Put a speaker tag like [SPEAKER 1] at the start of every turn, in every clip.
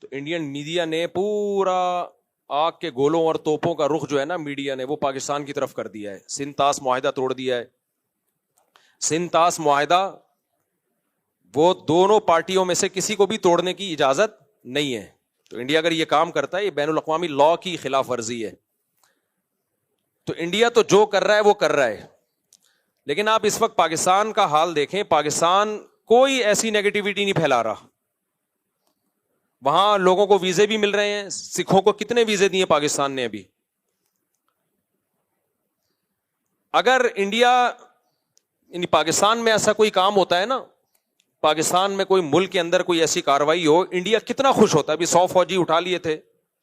[SPEAKER 1] تو Indian media نے پورا آگ کے گولوں اور توپوں کا رخ جو ہے نا میڈیا نے وہ پاکستان کی طرف کر دیا ہے. سندھ طاس معاہدہ توڑ دیا ہے. سندھ طاس معاہدہ وہ دونوں پارٹیوں میں سے کسی کو بھی توڑنے کی اجازت نہیں ہے. تو انڈیا اگر یہ کام کرتا ہے یہ بین الاقوامی لا کی خلاف ورزی ہے. تو انڈیا تو جو کر رہا ہے وہ کر رہا ہے. لیکن آپ اس وقت پاکستان کا حال دیکھیں, پاکستان کوئی ایسی نیگیٹیوٹی نہیں پھیلا رہا. وہاں لوگوں کو ویزے بھی مل رہے ہیں. سکھوں کو کتنے ویزے دیے پاکستان نے ابھی. اگر انڈیا یعنی پاکستان میں ایسا کوئی کام ہوتا ہے نا, پاکستان میں کوئی ملک کے اندر کوئی ایسی کاروائی ہو, انڈیا کتنا خوش ہوتا ہے. ابھی 100 فوجی اٹھا لیے تھے,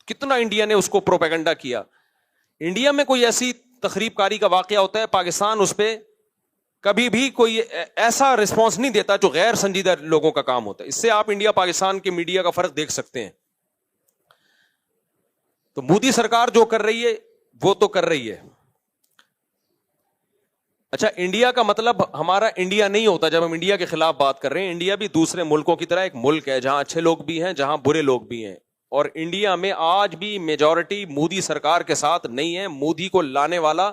[SPEAKER 1] کتنا انڈیا نے اس کو پروپیگنڈا کیا. انڈیا میں کوئی ایسی تخریب کاری کا واقعہ ہوتا ہے, پاکستان اس پہ کبھی بھی کوئی ایسا رسپانس نہیں دیتا جو غیر سنجیدہ لوگوں کا کام ہوتا ہے. اس سے آپ انڈیا پاکستان کے میڈیا کا فرق دیکھ سکتے ہیں. تو مودی سرکار جو کر رہی ہے وہ تو کر رہی ہے. اچھا, انڈیا کا مطلب ہمارا انڈیا نہیں ہوتا جب ہم انڈیا کے خلاف بات کر رہے ہیں. انڈیا بھی دوسرے ملکوں کی طرح ایک ملک ہے جہاں اچھے لوگ بھی ہیں, جہاں برے لوگ بھی ہیں. اور انڈیا میں آج بھی میجورٹی مودی سرکار کے ساتھ نہیں ہے. مودی کو لانے والا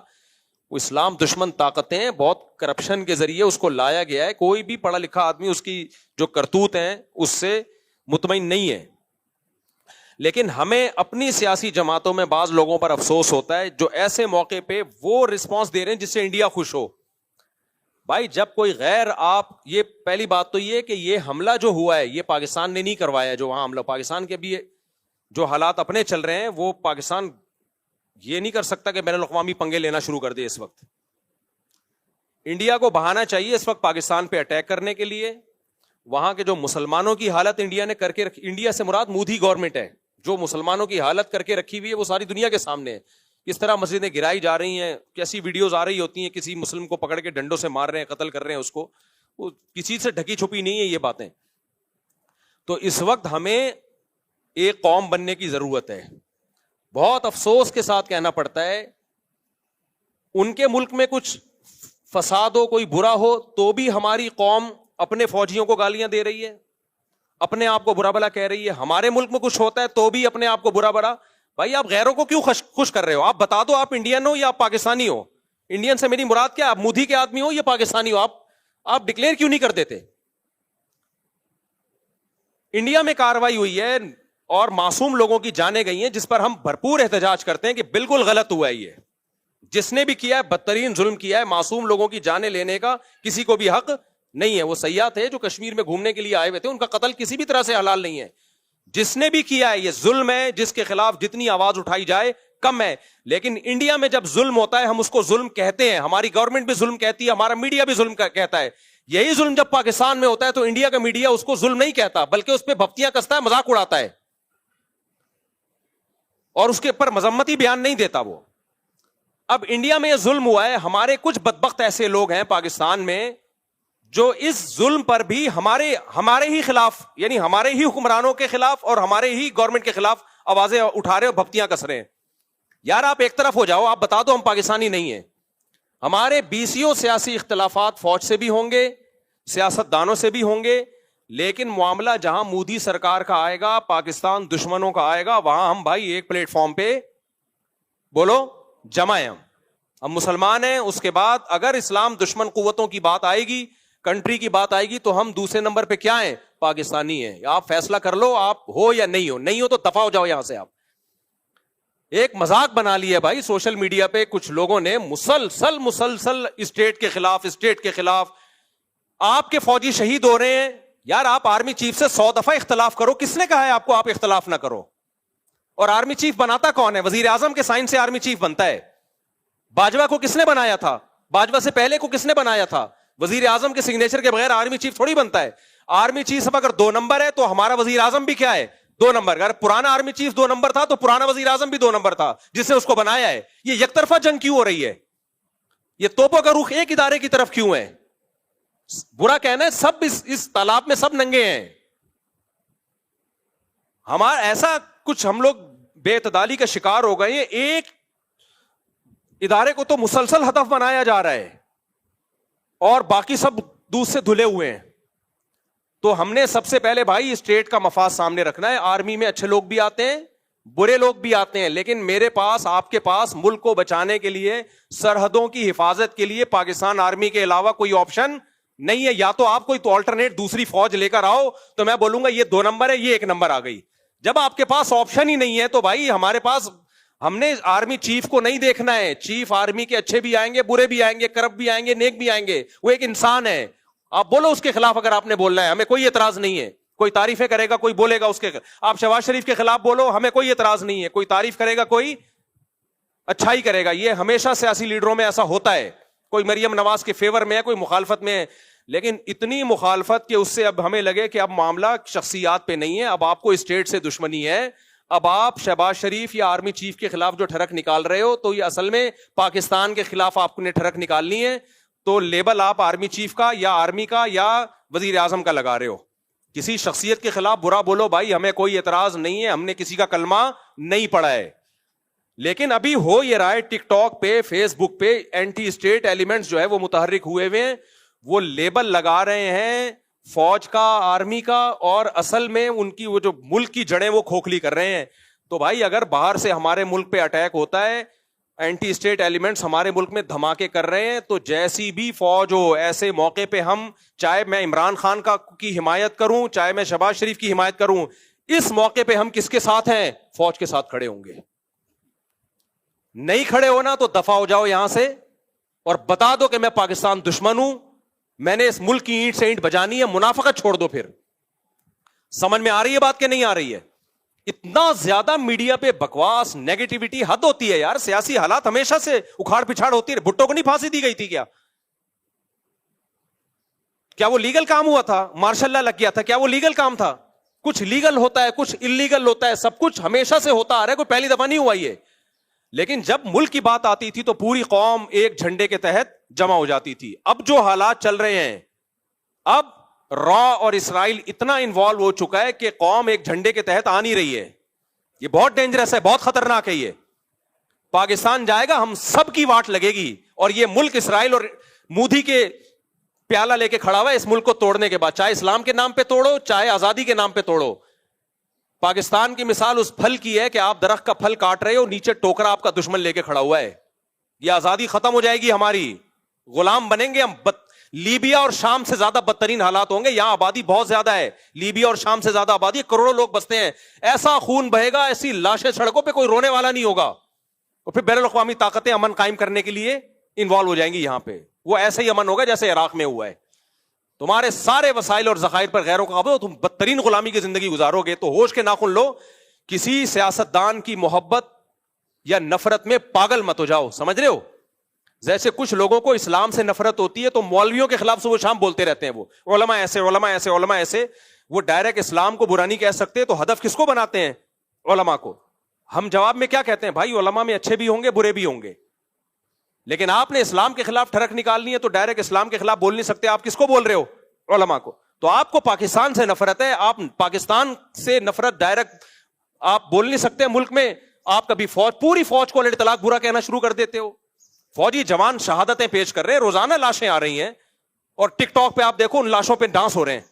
[SPEAKER 1] وہ اسلام دشمن طاقتیں ہیں, بہت کرپشن کے ذریعے اس کو لایا گیا ہے. کوئی بھی پڑھا لکھا آدمی اس کی جو کرتوت ہیں اس سے مطمئن نہیں ہے. لیکن ہمیں اپنی سیاسی جماعتوں میں بعض لوگوں پر افسوس ہوتا ہے جو ایسے موقع پہ وہ رسپانس دے رہے ہیں جس سے انڈیا خوش ہو. بھائی جب کوئی غیر, آپ یہ پہلی بات تو یہ کہ یہ حملہ جو ہوا ہے یہ پاکستان نے نہیں کروایا. جو وہاں حملہ پاکستان کے بھی جو حالات اپنے چل رہے ہیں وہ پاکستان یہ نہیں کر سکتا کہ بین الاقوامی پنگے لینا شروع کر دے. اس وقت انڈیا کو بہانا چاہیے اس وقت پاکستان پہ اٹیک کرنے کے لیے. وہاں کے جو مسلمانوں کی حالت انڈیا نے کر کے رکھی, انڈیا سے مراد مودی گورنمنٹ ہے, جو مسلمانوں کی حالت کر کے رکھی ہوئی ہے وہ ساری دنیا کے سامنے ہے. کس طرح مسجدیں گرائی جا رہی ہیں, کیسی ویڈیوز آ رہی ہوتی ہیں, کسی مسلم کو پکڑ کے ڈنڈوں سے مار رہے ہیں, قتل کر رہے ہیں اس کو. وہ کسی سے ڈھکی چھپی نہیں ہے یہ باتیں. تو اس وقت ہمیں ایک قوم بننے کی ضرورت ہے. بہت افسوس کے ساتھ کہنا پڑتا ہے ان کے ملک میں کچھ فساد ہو, کوئی برا ہو, تو بھی ہماری قوم اپنے فوجیوں کو گالیاں دے رہی ہے, اپنے آپ کو برا بلا کہہ رہی ہے. ہمارے ملک میں کچھ ہوتا ہے تو بھی اپنے آپ کو برا بلا. بھائی آپ غیروں کو کیوں خوش کر رہے ہو؟ آپ بتا دو آپ انڈین ہو یا آپ پاکستانی ہو. انڈین سے میری مراد کیا, آپ مودی کے آدمی ہو یا پاکستانی ہو؟ آپ ڈکلیئر کیوں نہیں کر دیتے؟ انڈیا میں کاروائی ہوئی ہے اور معصوم لوگوں کی جانیں گئی ہیں جس پر ہم بھرپور احتجاج کرتے ہیں کہ بالکل غلط ہوا ہے. یہ جس نے بھی کیا ہے بدترین ظلم کیا ہے. معصوم لوگوں کی جانیں لینے کا کسی کو بھی حق نہیں ہے. وہ سیاح تھے جو کشمیر میں گھومنے کے لیے آئے ہوئے تھے, ان کا قتل کسی بھی طرح سے حلال نہیں ہے. جس نے بھی کیا ہے یہ ظلم ہے, جس کے خلاف جتنی آواز اٹھائی جائے کم ہے. لیکن انڈیا میں جب ظلم ہوتا ہے ہم اس کو ظلم کہتے ہیں, ہماری گورنمنٹ بھی ظلم کہتی ہے, ہمارا میڈیا بھی ظلم کہتا ہے. یہی ظلم جب پاکستان میں ہوتا ہے تو انڈیا کا میڈیا اس کو ظلم نہیں کہتا بلکہ اس پہ بھپتیاں کستا ہے, مذاق اڑاتا ہے اور اس کے اوپر مذمتی بیان نہیں دیتا وہ. اب انڈیا میں یہ ظلم ہوا ہے, ہمارے کچھ بدبخت ایسے لوگ ہیں پاکستان میں جو اس ظلم پر بھی ہمارے ہی خلاف, یعنی ہمارے ہی حکمرانوں کے خلاف اور ہمارے ہی گورنمنٹ کے خلاف آوازیں اٹھا رہے اور بھپتیاں کس رہے ہیں. یار آپ ایک طرف ہو جاؤ, آپ بتا دو ہم پاکستانی نہیں ہیں. ہمارے بیسیوں سیاسی اختلافات فوج سے بھی ہوں گے, سیاست دانوں سے بھی ہوں گے, لیکن معاملہ جہاں مودی سرکار کا آئے گا, پاکستان دشمنوں کا آئے گا, وہاں ہم بھائی ایک پلیٹ فارم پہ بولو جمع ہیں. ہم مسلمان ہیں. اس کے بعد اگر اسلام دشمن قوتوں کی بات آئے گی, کنٹری کی بات آئے گی, تو ہم دوسرے نمبر پہ کیا ہیں؟ پاکستانی ہیں. آپ فیصلہ کر لو, آپ ہو یا نہیں ہو. نہیں ہو تو دفع ہو جاؤ یہاں سے. آپ ایک مذاق بنا لیا بھائی سوشل میڈیا پہ کچھ لوگوں نے, مسلسل اسٹیٹ کے خلاف. آپ کے فوجی شہید ہو رہے ہیں, یار آپ آرمی چیف سے 100 دفعہ اختلاف کرو. کس نے کہا ہے آپ کو آپ اختلاف نہ کرو؟ اور آرمی چیف بناتا کون ہے؟ وزیر اعظم کے سائن سے آرمی چیف بنتا ہے. باجوہ کو کس نے بنایا تھا؟ باجوہ سے پہلے کو کس نے بنایا تھا؟ وزیر اعظم کے سگنیچر کے بغیر آرمی چیف تھوڑی بنتا ہے. آرمی چیف اگر 2 نمبر ہے تو ہمارا وزیر اعظم بھی کیا ہے؟ 2 نمبر. اگر پرانا آرمی چیف 2 نمبر تھا تو پرانا وزیر اعظم بھی 2 نمبر تھا جس نے اس کو بنایا ہے. یہ یک طرفہ جنگ کیوں ہو رہی ہے؟ یہ توپوں کا رخ ایک ادارے کی طرف کیوں ہے؟ برا کہنا ہے, سب اس تالاب میں سب ننگے ہیں. ہمارا ایسا کچھ ہم لوگ بے اعتدالی کا شکار ہو گئے ہیں. ایک ادارے کو تو مسلسل ہدف بنایا جا رہا ہے اور باقی سب دودھ سے دھلے ہوئے ہیں. تو ہم نے سب سے پہلے بھائی اسٹیٹ کا مفاد سامنے رکھنا ہے. آرمی میں اچھے لوگ بھی آتے ہیں, برے لوگ بھی آتے ہیں, لیکن میرے پاس, آپ کے پاس ملک کو بچانے کے لیے, سرحدوں کی حفاظت کے لیے پاکستان آرمی کے علاوہ کوئی آپشن نہیں ہے. یا تو آپ کوئی تو آلٹرنیٹ دوسری فوج لے کر آؤ, تو میں بولوں گا یہ 2 نمبر ہے, یہ 1 نمبر آ گئی. جب آپ کے پاس آپشن ہی نہیں ہے تو بھائی ہمارے پاس, ہم نے آرمی چیف کو نہیں دیکھنا ہے. چیف آرمی کے اچھے بھی آئیں گے, برے بھی آئیں گے, کرپٹ بھی آئیں گے, نیک بھی آئیں گے. وہ ایک انسان ہے. آپ بولو اس کے خلاف اگر آپ نے بولنا ہے, ہمیں کوئی اعتراض نہیں ہے. کوئی تعریفیں کرے گا, کوئی بولے گا اس کے. آپ شہباز شریف کے خلاف بولو, ہمیں کوئی اعتراض نہیں ہے. کوئی تعریف کرے گا, کوئی اچھائی کرے گا. یہ ہمیشہ سیاسی لیڈروں میں ایسا ہوتا ہے. کوئی مریم نواز کے فیور میں ہے, کوئی مخالفت میں ہے. لیکن اتنی مخالفت کہ اس سے اب ہمیں لگے کہ اب معاملہ شخصیات پہ نہیں ہے, اب آپ کو اسٹیٹ سے دشمنی ہے. اب آپ شہباز شریف یا آرمی چیف کے خلاف جو ٹھڑک نکال رہے ہو, تو یہ اصل میں پاکستان کے خلاف آپ نے ٹھڑک نکالنی ہے. تو لیبل آپ آرمی چیف کا یا آرمی کا یا وزیر اعظم کا لگا رہے ہو. کسی شخصیت کے خلاف برا بولو بھائی, ہمیں کوئی اعتراض نہیں ہے, ہم نے کسی کا کلمہ نہیں پڑھا ہے. لیکن ابھی ہو یہ رہا ہے ٹک ٹاک پہ, فیس بک پہ اینٹی اسٹیٹ ایلیمنٹس جو ہے وہ متحرک ہوئے ہوئے ہیں. وہ لیبل لگا رہے ہیں فوج کا, آرمی کا, اور اصل میں ان کی وہ جو ملک کی جڑیں وہ کھوکھلی کر رہے ہیں. تو بھائی اگر باہر سے ہمارے ملک پہ اٹیک ہوتا ہے, اینٹی اسٹیٹ ایلیمنٹس ہمارے ملک میں دھماکے کر رہے ہیں, تو جیسی بھی فوج ہو, ایسے موقع پہ ہم, چاہے میں عمران خان کی حمایت کروں, چاہے میں شہباز شریف کی حمایت کروں, اس موقع پہ ہم کس کے ساتھ ہیں؟ فوج کے ساتھ کھڑے ہوں گے. نہیں کھڑے ہونا تو دفع ہو جاؤ یہاں سے, اور بتا دو کہ میں پاکستان دشمن ہوں, میں نے اس ملک کی اینٹ سے اینٹ بجانی ہے. منافقت چھوڑ دو. پھر سمجھ میں آ رہی ہے بات کہ نہیں آ رہی ہے؟ اتنا زیادہ میڈیا پہ بکواس, نیگیٹیوٹی, حد ہوتی ہے یار. سیاسی حالات ہمیشہ سے اکھاڑ پچھاڑ ہوتی ہے. بھٹو کو نہیں پھانسی دی گئی تھی کیا؟ کیا وہ لیگل کام ہوا تھا؟ مارشل لا لگ گیا تھا, کیا وہ لیگل کام تھا؟ کچھ لیگل ہوتا ہے, کچھ انلیگل ہوتا ہے, سب کچھ ہمیشہ سے ہوتا آ رہا ہے, کوئی پہلی دفعہ نہیں ہوا یہ. لیکن جب ملک کی بات آتی تھی تو پوری قوم ایک جھنڈے کے تحت جمع ہو جاتی تھی. اب جو حالات چل رہے ہیں, اب را اور اسرائیل اتنا انوالو ہو چکا ہے کہ قوم ایک جھنڈے کے تحت آ نہیں رہی ہے. یہ بہت ڈینجرس ہے, بہت خطرناک ہے. یہ پاکستان جائے گا, ہم سب کی واٹ لگے گی. اور یہ ملک اسرائیل اور مودی کے پیالہ لے کے کھڑا ہوا ہے اس ملک کو توڑنے کے بعد, چاہے اسلام کے نام پہ توڑو, چاہے آزادی کے نام پہ توڑو. پاکستان کی مثال اس پھل کی ہے کہ آپ درخت کا پھل کاٹ رہے ہو, نیچے ٹوکرا آپ کا دشمن لے کے کھڑا ہوا ہے. یہ آزادی ختم ہو جائے گی ہماری, غلام بنیں گے ہم. لیبیا اور شام سے زیادہ بدترین حالات ہوں گے. یہاں آبادی بہت زیادہ ہے, لیبیا اور شام سے زیادہ آبادی, کروڑوں لوگ بستے ہیں. ایسا خون بہے گا, ایسی لاشیں سڑکوں پہ, کوئی رونے والا نہیں ہوگا. اور پھر بین الاقوامی طاقتیں امن قائم کرنے کے لیے انوالو ہو جائیں گی یہاں پہ. وہ ایسے ہی امن ہوگا جیسے عراق میں ہوا ہے. تمہارے سارے وسائل اور ذخائر پر غیروں کا قبضہ, تم بدترین غلامی کی زندگی گزارو گے. تو ہوش کے ناخن لو, کسی سیاستدان کی محبت یا نفرت میں پاگل مت ہو جاؤ. سمجھ رہے ہو؟ جیسے کچھ لوگوں کو اسلام سے نفرت ہوتی ہے تو مولویوں کے خلاف صبح شام بولتے رہتے ہیں, وہ علماء ایسے, علماء ایسے, علماء ایسے. وہ ڈائریکٹ اسلام کو برا نہیں کہہ سکتے, تو ہدف کس کو بناتے ہیں؟ علماء کو. ہم جواب میں کیا کہتے ہیں؟ بھائی علماء میں اچھے بھی ہوں گے, برے بھی ہوں گے, لیکن آپ نے اسلام کے خلاف ٹھڑک نکالنی ہے تو ڈائریکٹ اسلام کے خلاف بول نہیں سکتے. آپ کس کو بول رہے ہو؟ علماء کو. تو آپ کو پاکستان سے نفرت ہے, آپ پاکستان سے نفرت ڈائریکٹ آپ بول نہیں سکتے. ملک میں آپ کبھی پوری فوج کو الٹ طلاق برا کہنا شروع کر دیتے ہو. فوجی جوان شہادتیں پیش کر رہے ہیں, روزانہ لاشیں آ رہی ہیں, اور ٹک ٹاک پہ آپ دیکھو ان لاشوں پہ ڈانس ہو رہے ہیں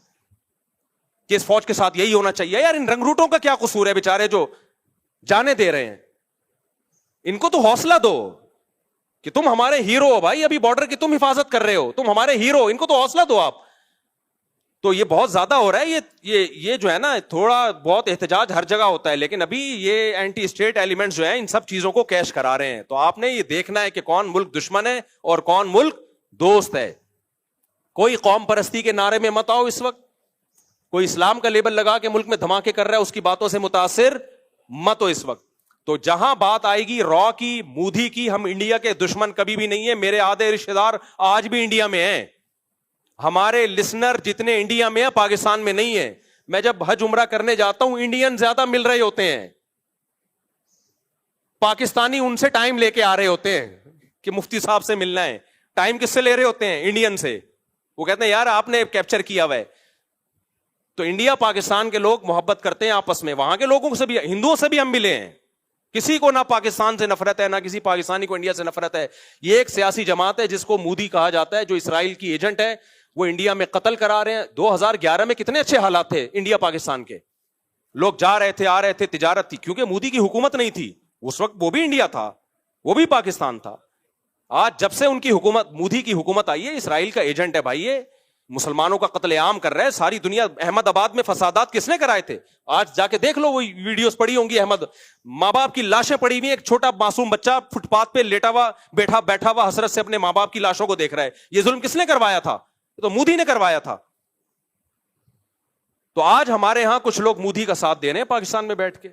[SPEAKER 1] کہ اس فوج کے ساتھ یہی ہونا چاہیے. یار ان رنگروٹوں کا کیا قصور ہے بیچارے جو جانے دے رہے ہیں؟ ان کو تو حوصلہ دو کہ تم ہمارے ہیرو ہو بھائی, ابھی بارڈر کی تم حفاظت کر رہے ہو, تم ہمارے ہیرو, ان کو تو حوصلہ دو آپ. تو یہ بہت زیادہ ہو رہا ہے. یہ جو ہے نا, تھوڑا بہت احتجاج ہر جگہ ہوتا ہے, لیکن ابھی یہ اینٹی اسٹیٹ ایلیمنٹس جو ہیں ان سب چیزوں کو کیش کرا رہے ہیں. تو آپ نے یہ دیکھنا ہے کہ کون ملک دشمن ہے اور کون ملک دوست ہے. کوئی قوم پرستی کے نعرے میں مت آؤ اس وقت, کوئی اسلام کا لیبل لگا کے ملک میں دھماکے کر رہا ہے اس کی باتوں سے متاثر مت ہو اس وقت. تو جہاں بات آئے گی را کی, مودی کی, ہم انڈیا کے دشمن کبھی بھی نہیں ہے. میرے آدھے رشتے دار آج بھی انڈیا میں ہیں, ہمارے لسنر جتنے انڈیا میں ہیں پاکستان میں نہیں ہیں. میں جب حج عمرہ کرنے جاتا ہوں انڈین زیادہ مل رہے ہوتے ہیں, پاکستانی ان سے ٹائم لے کے آ رہے ہوتے ہیں کہ مفتی صاحب سے ملنا ہے. ٹائم کس سے لے رہے ہوتے ہیں؟ انڈین سے. وہ کہتے ہیں یار آپ نے کیپچر کیا ہوا ہے. تو انڈیا پاکستان کے لوگ محبت کرتے ہیں آپس میں, وہاں کے لوگوں سے بھی, ہندوؤں سے بھی ہم ملے ہیں. کسی کو نہ پاکستان سے نفرت ہے, نہ کسی پاکستانی کو انڈیا سے نفرت ہے. یہ ایک سیاسی جماعت ہے جس کو مودی کہا جاتا ہے, جو اسرائیل کی ایجنٹ ہے. وہ انڈیا میں قتل کرا رہے ہیں. 2011 میں کتنے اچھے حالات تھے انڈیا پاکستان کے, لوگ جا رہے تھے, آ رہے تھے, تجارت تھی, کیونکہ مودی کی حکومت نہیں تھی اس وقت. وہ بھی انڈیا تھا, وہ بھی پاکستان تھا. آج جب سے ان کی حکومت, مودی کی حکومت آئی ہے, اسرائیل کا ایجنٹ ہے بھائی, یہ مسلمانوں کا قتل عام کر رہا ہے ساری دنیا. احمد آباد میں فسادات کس نے کرائے تھے؟ آج جا کے دیکھ لو, وہ ویڈیوز پڑی ہوں گی. احمد ماں باپ کی لاشیں پڑی ہوئی, ایک چھوٹا معصوم بچہ فٹ پاتھ پہ لیٹا ہوا بیٹھا ہوا حسرت سے اپنے ماں باپ کی لاشوں کو دیکھ رہا ہے. یہ ظلم کس نے کروایا تھا؟ تو مودی نے کروایا تھا. تو آج ہمارے ہاں کچھ لوگ مودی کا ساتھ دے رہے ہیں پاکستان میں بیٹھ کے.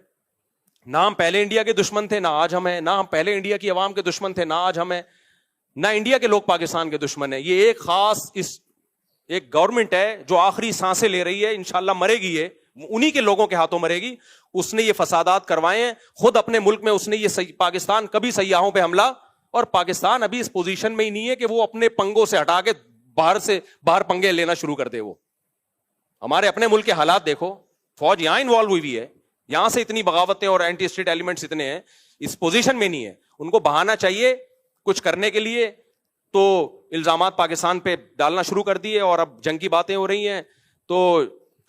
[SPEAKER 1] نہ ہم پہلے انڈیا کے دشمن تھے, نہ آج ہم ہیں. نہ ہم پہلے انڈیا کی عوام کے دشمن تھے, نہ آج ہم ہیں. نہ انڈیا کے لوگ پاکستان کے دشمن ہیں. یہ ایک خاص ایک گورنمنٹ ہے جو آخری سانسیں لے رہی ہے, انشاءاللہ مرے گی, یہ انہی کے لوگوں کے ہاتھوں مرے گی. اس نے یہ فسادات کروائے ہیں خود اپنے ملک میں. اس نے یہ پاکستان کبھی سیاحوں پہ حملہ, اور پاکستان ابھی اس پوزیشن میں ہی نہیں ہے کہ وہ اپنے پنگوں سے ہٹا کے باہر پنگے لینا شروع کر دے. وہ ہمارے اپنے ملک کے حالات دیکھو, فوج یہاں انوالو ہوئی ہے, یہاں سے اتنی بغاوتیں اور اینٹی اسٹیٹ ایلیمنٹس اتنے ہیں, اس پوزیشن میں نہیں ہے. ان کو بہانا چاہیے کچھ کرنے کے لیے, تو الزامات پاکستان پہ ڈالنا شروع کر دیے, اور اب جنگ کی باتیں ہو رہی ہیں. تو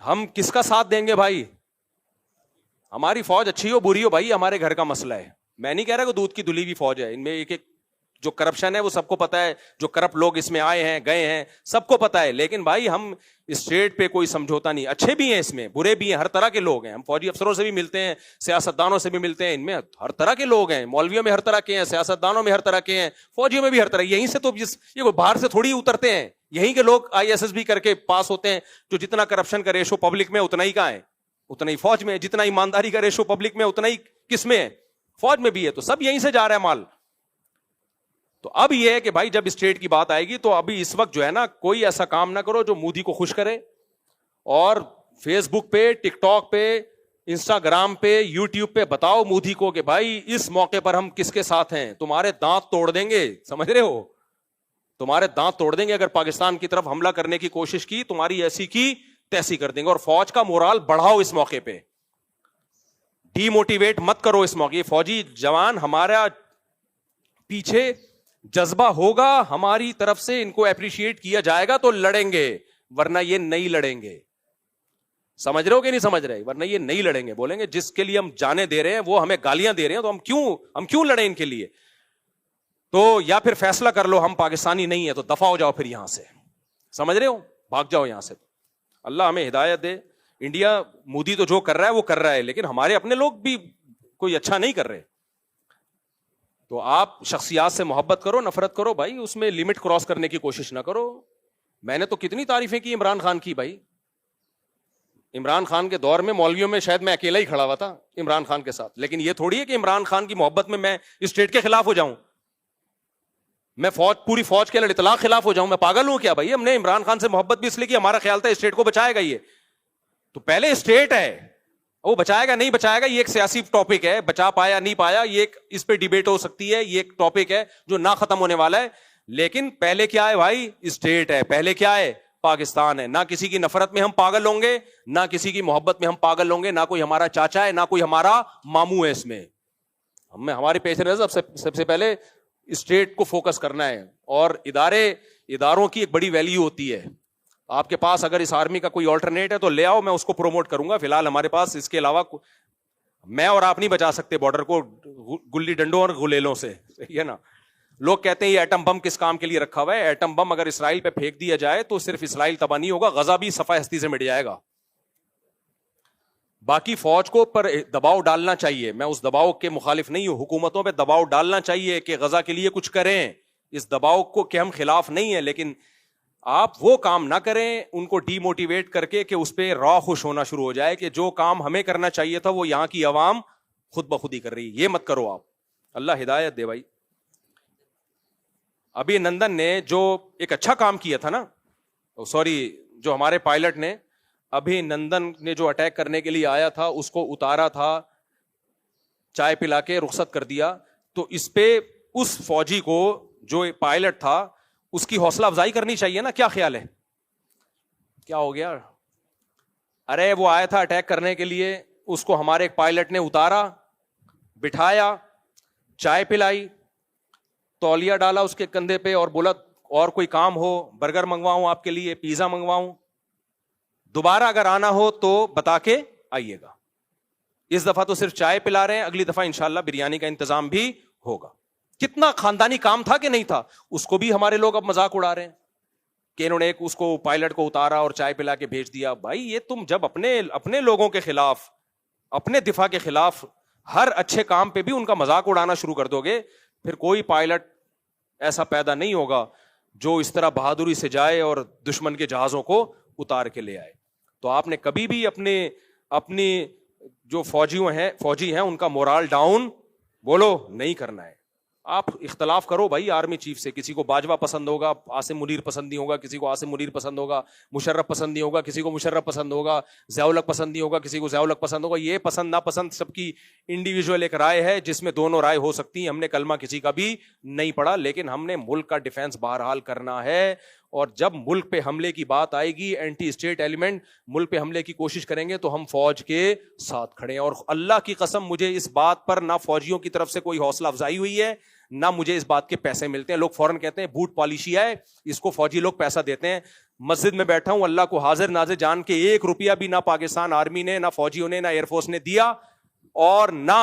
[SPEAKER 1] ہم کس کا ساتھ دیں گے بھائی؟ ہماری فوج اچھی ہو بری ہو بھائی, ہمارے گھر کا مسئلہ ہے. میں نہیں کہہ رہا کہ دودھ کی دھلی ہوئی فوج ہے. ان میں ایک جو کرپشن ہے وہ سب کو پتا ہے, جو کرپٹ لوگ اس میں آئے ہیں گئے ہیں سب کو پتا ہے. لیکن بھائی ہم اسٹیٹ پہ کوئی سمجھوتا نہیں. اچھے بھی ہیں اس میں, برے بھی ہیں, ہر طرح کے لوگ ہیں. ہم فوجی افسروں سے بھی ملتے ہیں, سیاستدانوں سے بھی ملتے ہیں, ان میں ہر طرح کے لوگ ہیں. مولویوں میں ہر طرح کے ہیں, سیاستدانوں میں ہر طرح کے ہیں, فوجیوں میں بھی ہر طرح. یہیں سے تو یہ باہر سے تھوڑی اترتے ہیں, یہیں کے لوگ ISSB کر کے پاس ہوتے ہیں. جو جتنا کرپشن کا ریشو پبلک میں اتنا ہی کا ہے, اتنا ہی فوج میں. جتنا ایمانداری کا ریشو پبلک میں اتنا ہی کس میں ہے؟ فوج میں بھی ہے. تو سب یہیں سے جا رہا ہے مال. تو اب یہ ہے کہ بھائی جب اسٹیٹ کی بات آئے گی تو ابھی اس وقت جو ہے نا, کوئی ایسا کام نہ کرو جو مودی کو خوش کرے. اور فیس بک پہ, ٹک ٹاک پہ, انسٹاگرام پہ, یوٹیوب پہ بتاؤ مودی کو کہ بھائی اس موقع پر ہم کس کے ساتھ ہیں. تمہارے دانت توڑ دیں گے, سمجھ رہے ہو, تمہارے دانت توڑ دیں گے اگر پاکستان کی طرف حملہ کرنے کی کوشش کی. تمہاری ایسی کی تیسی کر دیں گے. اور فوج کا مورال بڑھاؤ اس موقع پہ, ڈی موٹیویٹ مت کرو اس موقع. فوجی جوان ہمارا پیچھے جذبہ ہوگا ہماری طرف سے, ان کو اپریشیٹ کیا جائے گا تو لڑیں گے, ورنہ یہ نہیں لڑیں گے. سمجھ رہے ہو کہ نہیں سمجھ رہے؟ ورنہ یہ نہیں لڑیں گے. بولیں گے جس کے لیے ہم جانے دے رہے ہیں وہ ہمیں گالیاں دے رہے ہیں, تو ہم کیوں لڑیں ان کے لیے؟ تو یا پھر فیصلہ کر لو ہم پاکستانی نہیں ہیں تو دفع ہو جاؤ پھر یہاں سے. سمجھ رہے ہو, بھاگ جاؤ یہاں سے. اللہ ہمیں ہدایت دے. انڈیا مودی تو جو کر رہا ہے وہ کر رہا ہے, لیکن ہمارے اپنے لوگ بھی کوئی اچھا نہیں کر رہے. تو آپ شخصیات سے محبت کرو, نفرت کرو بھائی, اس میں لمٹ کراس کرنے کی کوشش نہ کرو. میں نے تو کتنی تعریفیں کی عمران خان کی بھائی. عمران خان کے دور میں مولویوں میں شاید میں اکیلا ہی کھڑا ہوا تھا عمران خان کے ساتھ. لیکن یہ تھوڑی ہے کہ عمران خان کی محبت میں اسٹیٹ کے خلاف ہو جاؤں, میں پوری فوج کے اطلاق خلاف ہو جاؤں. میں پاگل ہوں کیا بھائی؟ ہم نے عمران خان سے محبت بھی اس لیے کہ ہمارا خیال تھا اسٹیٹ کو بچائے گا. یہ تو پہلے اسٹیٹ ہے, وہ بچائے گا نہیں بچائے گا یہ ایک سیاسی ٹاپک ہے. بچا پایا نہیں پایا یہ اس پہ ڈیبیٹ ہو سکتی ہے, یہ ایک ٹاپک ہے جو نہ ختم ہونے والا ہے. لیکن پہلے کیا ہے بھائی؟ اسٹیٹ ہے. پہلے کیا ہے؟ پاکستان ہے. نہ کسی کی نفرت میں ہم پاگل ہوں گے, نہ کسی کی محبت میں ہم پاگل ہوں گے. نہ کوئی ہمارا چاچا ہے, نہ کوئی ہمارا ماموں ہے. اس میں ہمارے پیش نظر سب سے پہلے اسٹیٹ کو فوکس کرنا ہے. اور اداروں کی ایک بڑی ویلیو ہوتی ہے. آپ کے پاس اگر اس آرمی کا کوئی آلٹرنیٹ ہے تو لے آؤ, میں اس کو پروموٹ کروں گا. فی الحال ہمارے پاس اس کے علاوہ میں اور آپ نہیں بچا سکتے بارڈر کو گلی ڈنڈوں اور غلیلوں سے, صحیح ہے نا. لوگ کہتے ہیں یہ ایٹم بم کس کام کے لیے رکھا ہوا ہے. ایٹم بم اگر اسرائیل پہ پھینک دیا جائے تو صرف اسرائیل تباہ نہیں ہوگا, غزہ بھی صفحہ ہستی سے مٹ جائے گا. باقی فوج کو پر دباؤ ڈالنا چاہیے, میں اس دباؤ کے مخالف نہیں ہوں. حکومتوں پہ دباؤ ڈالنا چاہیے کہ غزہ کے لیے کچھ کریں. اس دباؤ کو کہ ہم خلاف نہیں ہیں, لیکن آپ وہ کام نہ کریں ان کو ڈی موٹیویٹ کر کے کہ اس پہ راہ خوش ہونا شروع ہو جائے کہ جو کام ہمیں کرنا چاہیے تھا وہ یہاں کی عوام خود بخود ہی کر رہی. یہ مت کرو آپ, اللہ ہدایت دے بھائی. ابھی نندن نے جو ایک اچھا کام کیا تھا نا, جو ہمارے پائلٹ نے ابھی نندن نے جو اٹیک کرنے کے لیے آیا تھا اس کو اتارا تھا, چائے پلا کے رخصت کر دیا. تو اس پہ اس فوجی کو جو پائلٹ تھا اس کی حوصلہ افزائی کرنی چاہیے نا. کیا خیال ہے؟ کیا ہو گیا؟ ارے وہ آیا تھا اٹیک کرنے کے لیے, اس کو ہمارے ایک پائلٹ نے اتارا, بٹھایا, چائے پلائی, تولیہ ڈالا اس کے کندھے پہ اور بولا, اور کوئی کام ہو, برگر منگواؤں آپ کے لیے, پیزا منگواؤں, دوبارہ اگر آنا ہو تو بتا کے آئیے گا. اس دفعہ تو صرف چائے پلا رہے ہیں, اگلی دفعہ انشاءاللہ بریانی کا انتظام بھی ہوگا. کتنا خاندانی کام تھا کہ نہیں تھا, اس کو بھی ہمارے لوگ اب مذاق اڑا رہے ہیں کہ انہوں نے ایک اس کو پائلٹ کو اتارا اور چائے پلا کے بھیج دیا. بھائی یہ تم جب اپنے لوگوں کے خلاف, اپنے دفاع کے خلاف ہر اچھے کام پہ بھی ان کا مذاق اڑانا شروع کر دو گے, پھر کوئی پائلٹ ایسا پیدا نہیں ہوگا جو اس طرح بہادری سے جائے اور دشمن کے جہازوں کو اتار کے لے آئے. تو آپ نے کبھی بھی اپنی جو فوجی ہیں ان کا مورال ڈاؤن بولو نہیں کرنا ہے. آپ اختلاف کرو بھائی آرمی چیف سے, کسی کو باجوہ پسند ہوگا, عاصم منیر پسند نہیں ہوگا, کسی کو عاصم منیر پسند ہوگا, مشرف پسند نہیں ہوگا, کسی کو مشرف پسند ہوگا, ضیاء الحق پسند نہیں ہوگا, کسی کو ضیاء الحق پسند ہوگا. یہ پسند ناپسند سب کی انڈیویجول ایک رائے ہے جس میں دونوں رائے ہو سکتی ہیں. ہم نے کلمہ کسی کا بھی نہیں پڑھا, لیکن ہم نے ملک کا ڈیفینس بہرحال کرنا ہے. اور جب ملک پہ حملے کی بات آئے گی, اینٹی اسٹیٹ ایلیمنٹ ملک پہ حملے کی کوشش کریں گے تو ہم فوج کے ساتھ کھڑے ہیں. اور اللہ کی قسم مجھے اس بات پر نہ فوجیوں کی طرف سے کوئی حوصلہ افزائی ہوئی ہے, نہ مجھے اس بات کے پیسے ملتے ہیں. لوگ فوراً کہتے ہیں بوٹ پالیشی ہے, اس کو فوجی لوگ پیسہ دیتے ہیں. مسجد میں بیٹھا ہوں, اللہ کو حاضر ناظر جان کے 1 روپیہ بھی نہ پاکستان آرمی نے, نہ فوجیوں نے, نہ ایئر فورس نے دیا, اور نہ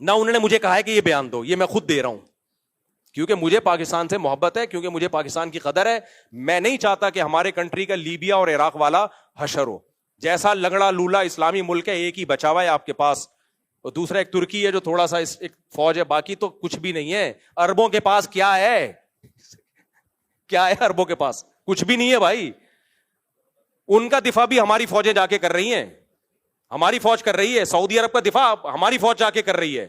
[SPEAKER 1] انہوں نے مجھے کہا ہے کہ یہ بیان دو. یہ میں خود دے رہا ہوں کیونکہ مجھے پاکستان سے محبت ہے, کیونکہ مجھے پاکستان کی قدر ہے. میں نہیں چاہتا کہ ہمارے کنٹری کا لیبیا اور عراق والا حشر ہو. جیسا لنگڑا لولا اسلامی ملک ہے, ایک ہی بچا ہوا ہے آپ کے پاس, اور دوسرا ایک ترکی ہے جو تھوڑا سا ایک فوج ہے, باقی تو کچھ بھی نہیں ہے. اربوں کے پاس کیا ہے, کیا ہے اربوں کے پاس, کچھ بھی نہیں ہے بھائی. ان کا دفاع بھی ہماری فوجیں جا کے کر رہی ہیں, ہماری فوج کر رہی ہے. سعودی عرب کا دفاع ہماری فوج جا کے کر رہی ہے.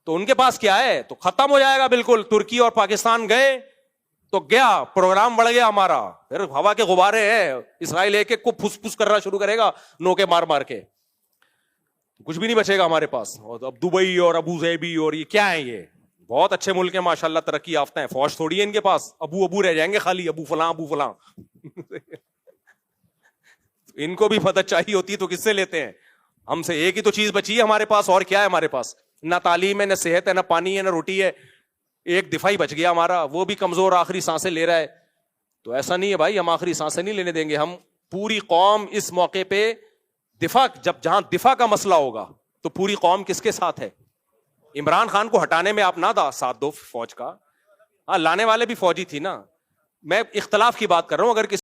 [SPEAKER 1] تو ان کے پاس کیا ہے, تو ختم ہو جائے گا بالکل. ترکی اور پاکستان گئے تو گیا, پروگرام بڑھ گیا ہمارا. پھر ہوا کے غبارے ہیں, اسرائیل ایک کو پھس پھس کرنا شروع کرے گا نوکے مار مار کے, کچھ بھی نہیں بچے گا ہمارے پاس. اور اب دبئی اور ابو ظہبی اور یہ کیا ہے, یہ بہت اچھے ملک ہیں ماشاءاللہ, ترقی یافتہ ہیں, فوج تھوڑی ہے ان کے پاس. ابو رہ جائیں گے خالی, ابو فلاں ابو فلاں. ان کو بھی مدد چاہیے ہوتی تو کس سے لیتے ہیں, ہم سے. ایک ہی تو چیز بچی ہے ہمارے پاس, اور کیا ہے ہمارے پاس؟ نہ تعلیم ہے, نہ صحت ہے, نہ پانی ہے, نہ روٹی ہے. ایک دفاعی بچ گیا ہمارا, وہ بھی کمزور آخری سانسیں لے رہا ہے. تو ایسا نہیں ہے بھائی, ہم آخری سانسیں نہیں لینے دیں گے. ہم پوری قوم اس موقع پہ دفاع, جہاں دفاع کا مسئلہ ہوگا تو پوری قوم کس کے ساتھ ہے؟ عمران خان کو ہٹانے میں آپ نہ ساتھ دو فوج کا, ہاں لانے والے بھی فوجی تھی نا. میں اختلاف کی بات کر رہا ہوں. اگر کسی